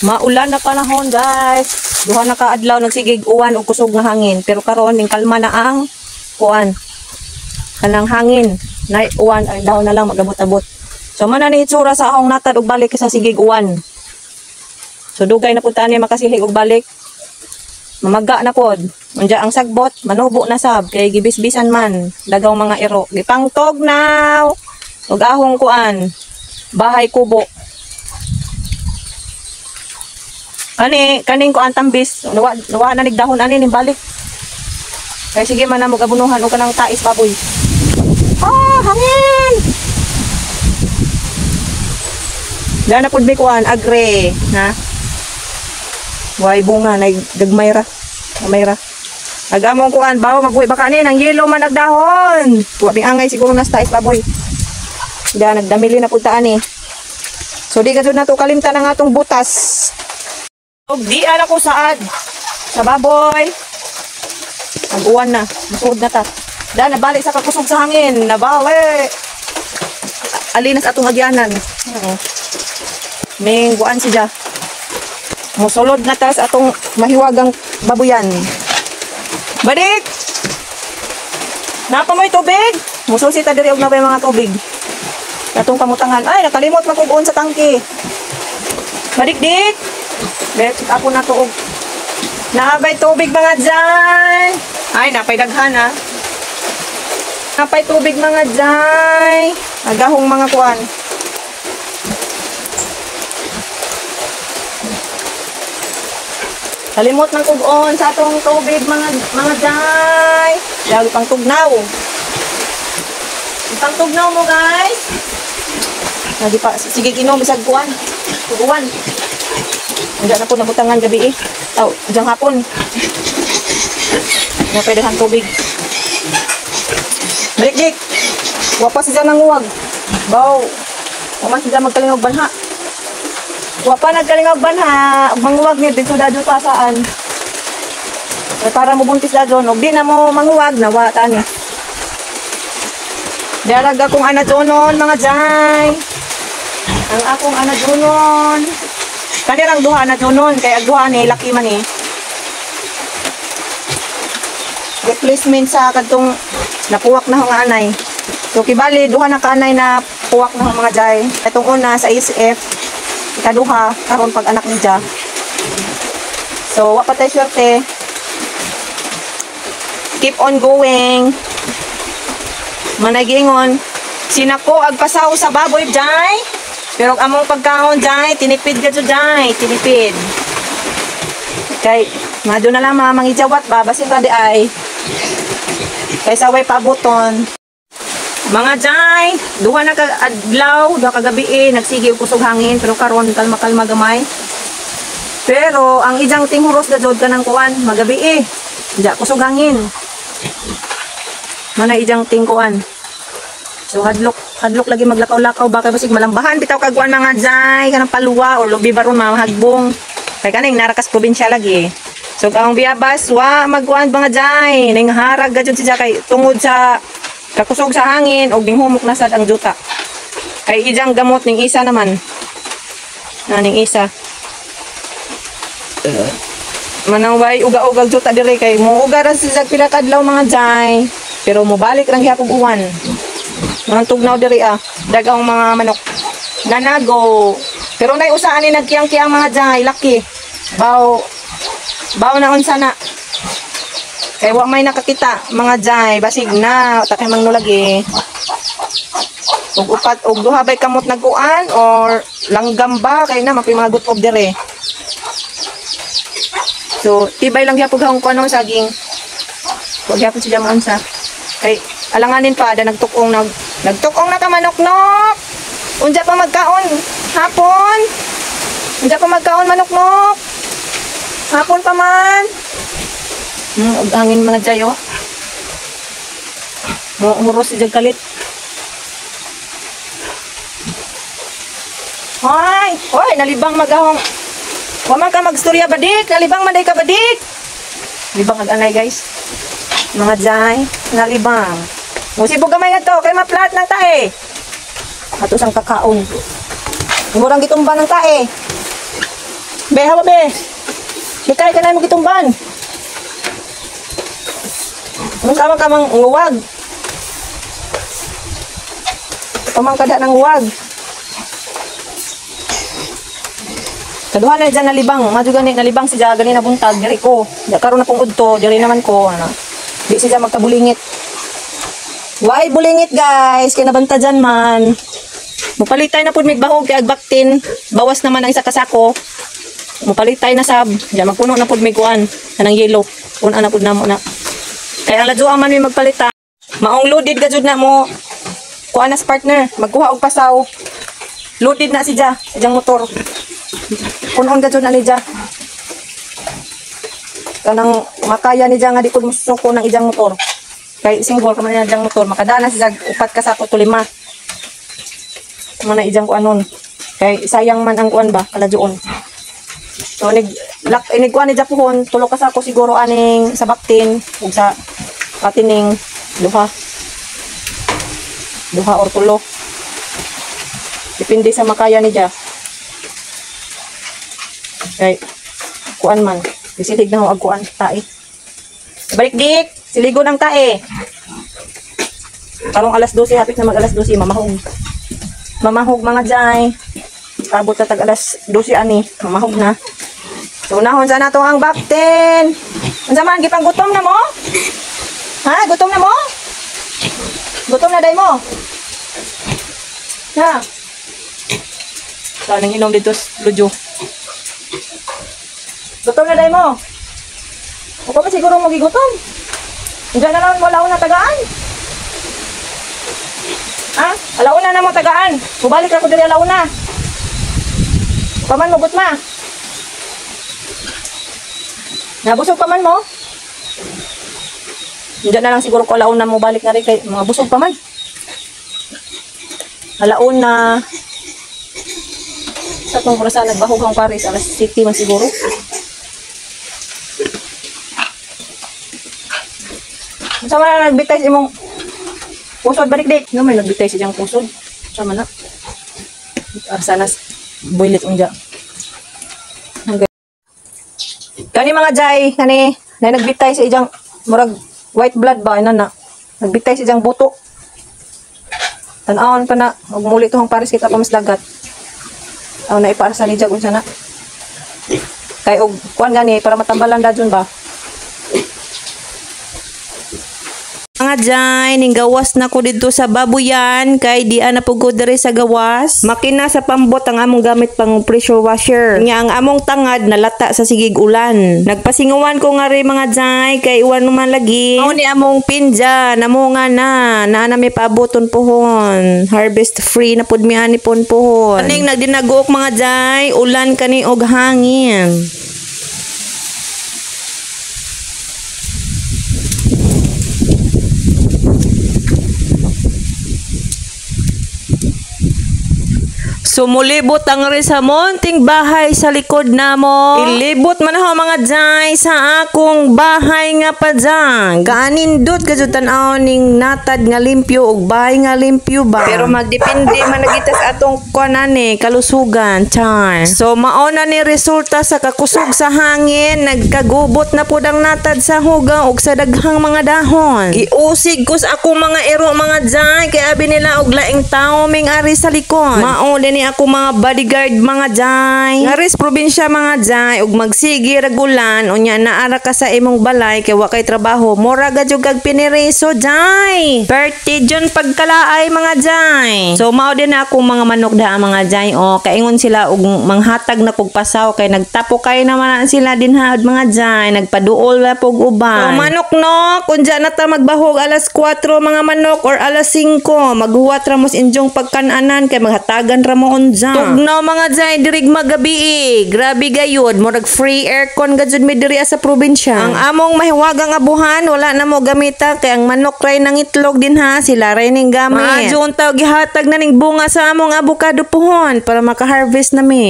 Maulan na panahon, guys. Duha na kaadlaw nagsigig uwan o kusog nga hangin. Pero karon ning kalma na ang kuan. Kanang hangin, na uwan ay daw na lang magabot-abot. So man ni itsura sa akong natad og balik sa sigig uwan. So dugay na pud tani makasilig og balik. Mamaga na pod. Unja ang sagbot, manubo na sab kay gibisbisan man dagaw mga iro. Gipangtog now. Og ahong kuan. Bahay kubo. Kaning ko ang tambis, nawa na nigdahon ani ning balik. Kaya sige man na mo gabunuhan o kanang tais baboy. Hangin! Dana pud mi kuan agre, ha? Way bunga na gagmay ra. Gamay ra. Agamong kuan bawo magbuhi baka ni nang yelo man nagdahon. Wa angay siguro nas tais baboy. Da nagdamili na pud ta ani. So di gud na to kalimtan ang atong butas. Og di ala ko saad sa baboy. Mag-uwan na, masuod na ta. Da nabalik sa kakusog sa hangin, nabawi. Alinas atong agyanan. Ning guan siya. Musulod na ta sa atong mahiwagang baboyan. Badik. Napa mo'y tubig? Mususi ta diri og na mga tubig. Atong kamutangan. Ay, nakalimot magkugon sa tangke. Badik-dik. Bet, ako na tuog. Naabay tubig mga dyan. Ay, napay daghan ha. Napay tubig mga dyan. Agahong mga kuan. Kalimot ng kugon sa atong tubig mga dyan. Lagi pang tugnaw. Pang tugnaw mo guys. Lagi pa, sige kinom isag kuan. Tuguan. Hindi na po nabutangan gabi eh. Diyan hapon. Napaidahan tubig. Dik-dik. Wapa siya nanguwag. Baw. Wama siya magkalingog banha. Wapa nagkalingog banha. Manguwag niya dito dadyo pa saan. Para mo buntis dadyo. O di na mo manguwag. Nawa tani. Darag akong anadunon mga jay. Ang akong anadunon. Kanirang duha na doon kaya duha ni laki man eh. Replacement sa kadtong napuwak na mga anay. So kibali duha na kanay na puwak na mga jay. Itong una sa ICF, ikaduha karon pag anak ni Ja. So wa pa tay swerte. Keep on going. Managingon sinako agpasaw sa baboy jay. Pero among pagkaon jay, tinipid ka jay, tinipid. Kay, mado na lang mga mangijawat ba, basin ka di ay. Kay saway pabuton. Mga jay, duha na ka-adlaw, duha kagabi eh, nagsige kusog hangin, pero karon kalma-kalma gamay. Pero, ang ijang tinghuros na jod ka ng kuan, magabi eh. Diya, kusog hangin. Mana ijang tingkuan. So hadlok lagi maglakaw-lakaw baka basig malambahan bitaw kagwan mga jay kanang paluwa or lubi baron mahagbong. Kay kaning narakas probinsya lagi. So ang biyabas wa magkuan mga jay ning harag gadyon siya kay tungod sa kakusog sa hangin og dinghumok na sad ang juta. Kay ijang gamot ning isa naman. Ning isa. Manaway uga-uga juta dire kay muuga ra siya pila kadlaw mga jay. Pero mobalik lang gyapon uwan. Mga tugnaw diri dagang mga manok nanago pero nay usaan ni nagkiyang-kiyang mga jay laki baw na unsa na kay wa may nakakita mga jay basig na takay mangnulagi ug upat og duha bay kamot nagkuan or langgam ba kay na mapay mga gutob diri so tibay lang gyapon ang kuno saging wag gyapon sila maunsa kay alanganin pa da nagtukong na ka manok-nok. Unja pa magkaon hapon. Unja pa magkaon manok-nok. Hapon pa man. Og hangin mga jayo. Mo uros si kalit. Hoy, nalibang magahong. Wa man ka magstorya badik, nalibang man day ka badik. Libang ag-anay guys. Mga jay, nalibang. Musibog gamay na to, kay maplat ng tae. Ato sang kakaon. Murang gitumba ng tae. Be, hawa be. Sikay ka na mo gitumban. Anong kamang uwag? Pamang kada ng uwag. Kaduha na dyan nalibang. Madyo gani nalibang siya. Gani na buntag. Diri ko. Di karoon na pong udto. Diri naman ko. Ano. Di siya magkabulingit. Why bulingit guys? Kaya nabanta dyan man. Mupalitay na po may bahog kay agbaktin. Bawas naman ang isa kasako. Mupalitay na sab. Diyan magpuno na po may kuan. Anang yellow. Una na po na mo na. Kaya ang ladyoang man may magpalita. Maong loaded ka dyan na mo. Kuan na sa partner. Magkuha og pasaw. Loaded na siya. Siyang motor. Punon ka dyan na niya. Kanang makaya niya nga di ko musuko ng ijang motor. Kay single ka man niya ijang motor. Makadana siya upat ka sa to 5. Mana ijang ko anon. Kay sayang man ang kuan ba kaladyoon. So inigkuan ni Japuhon, tulo ka sa ako siguro aning sa baktin ug sa patining duha or tulo. Depende sa makaya ni Ja. Kay kuan man, bisilig na ho ag kuan tae. Balik dik, siligo ng tae. Karong alas 12 hapit na mag alas 12 mamahog. Mamahog mga jay. Abot na tag alas 12 ani, mamahog na. So unahon sa nato ang bakten. Unsa man gipang gutom na mo? Ha, gutom na mo? Gutom na day mo? Ha. Tanang inom dito Lujo. Gutom na day mo? O pa siguro mo gigutom? Diyan na lang wala na tagaan. Ha? Alauna na mo tagaan. Subalik ako diri alauna. Paman mo gutma. Nabusog pa man mo? Diyan na lang siguro ko alauna mo balik na rin kay mga busog pa man. Alauna. Sa itong kurasa nagbahog ang Paris, alas 7 man siguro. Sama na nagbitay sa imong pusod balik dik. No, may nagbitay sa diyang pusod. Sama na. Arsanas builit unja. Kani mga jay, kani na nagbitay sa ijang murag white blood ba ina na. Nagbitay sa ijang buto. Tan-awon pa na ug muli to ang Paris kita pa mas dagat. Aw na ipaarsa ni jag unsa na. Kay og kuan gani para matambalan dadyon ba. Mga jay, ning gawas na ko dito sa babuyan kay di ana pugod diri sa gawas. Makina sa pambot ang among gamit pang pressure washer. Nya ang among tangad nalata sa sigig ulan. Nagpasinguan ko nga ri mga jay kay iwan man lagi. Mao ni among pinja namo nga na naa may paaboton pohon. Harvest free na pud mi ani pohon. Kaning nagdinaguok mga jay, ulan kani og hangin. Sumulibot ang rin sa monting bahay sa likod namo. Ilibot man ako mga jay sa akong bahay nga pa dyan. Kaanindot kadyo tanaw ning natad nga limpyo ug bahay nga limpyo ba. Pero magdepende man nagitas atong kanane kalusugan. Char. So mauna ni resulta sa kakusog sa hangin. Nagkagubot na pud ang natad sa hugang ug sa daghang mga dahon. Giusig ko sa akong mga ero mga jay kay abi nila og laing tawo ming ari sa likod. Mao din ako mga bodyguard mga jay. Ngaris probinsya mga jay ug magsigi ragulan unya naara ka sa imong balay kay wa kay trabaho mora gadyo kag piniriso jay. Perti jon pagkalaay mga jay. So mao din ako mga manok da mga jay o kaingon sila og manghatag na kog pasaw kay nagtapo kay naman sila dinha mga jay nagpaduol la pog uban. So manok no kunja na ta magbahog alas 4 mga manok or alas 5 maghuwat ra mo injong pagkan-anan kay maghatagan ra mo unja. Tugnaw mga jay dirig magabi. Grabe gayud murag free aircon gajud mi diri sa probinsya. Ang among mahiwagang abuhan wala na mo gamita kay ang manok ray nang itlog din ha sila ray ning gamit. Maadyon taw gihatag na ning bunga sa among avocado puhon para maka-harvest na mi.